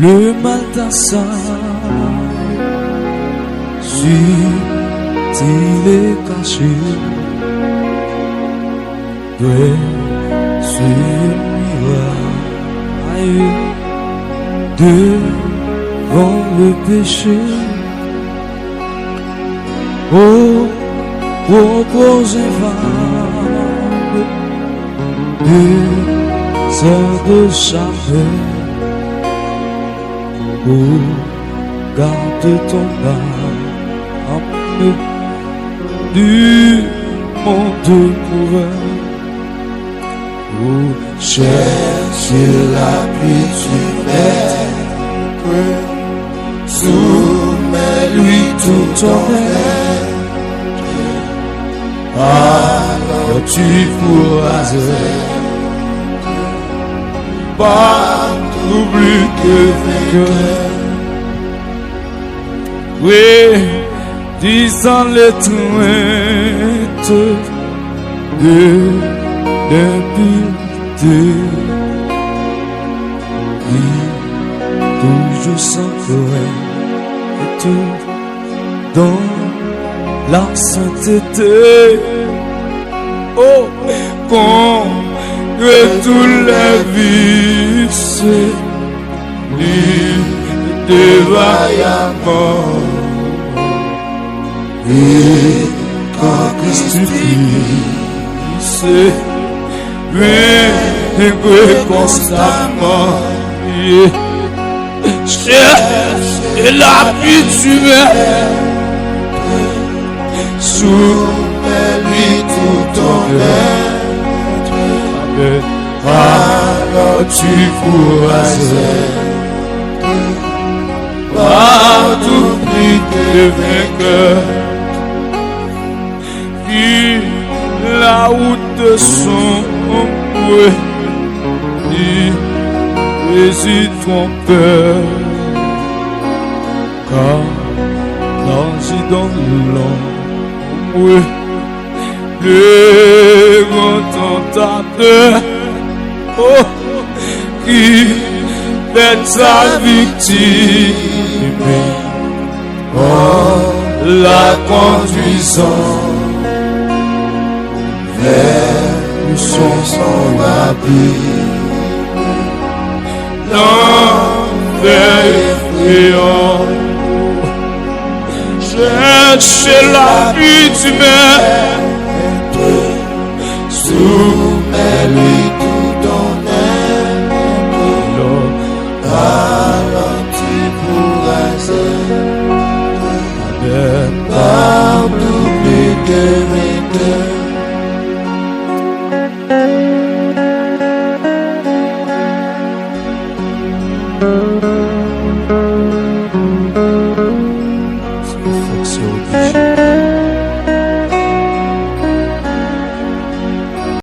le mal d'Assa, s'il est caché, sur miroir, devant le péché. Oh, propose infâme, deux heures de chaleur. Oh, garde ton âme du monde couvert. Oh, cherche l'appui du Maître, soumets-lui tout ton être. Alors tu pourras être partout plus que vainqueur. Oui, disant l'étreinte de l'impureté, oui, toujours sans crainte dans la sainteté. Oh, contre tous les vices, de vaillamment. Et quand Christ puisse, mais constamment, cherche l'appui du Maître, soumets-lui tout ton être, alors tu pourras être partout plus que vainqueur. Qui la route de son oui, réside ton peur, car danger dans l'ombre, oui, le grand tentateur, oh, qui fait sa victime, oh, la conduisant vers son abîme, l'enfer effrayant. Cherchez l'appui du Maître, soumets-lui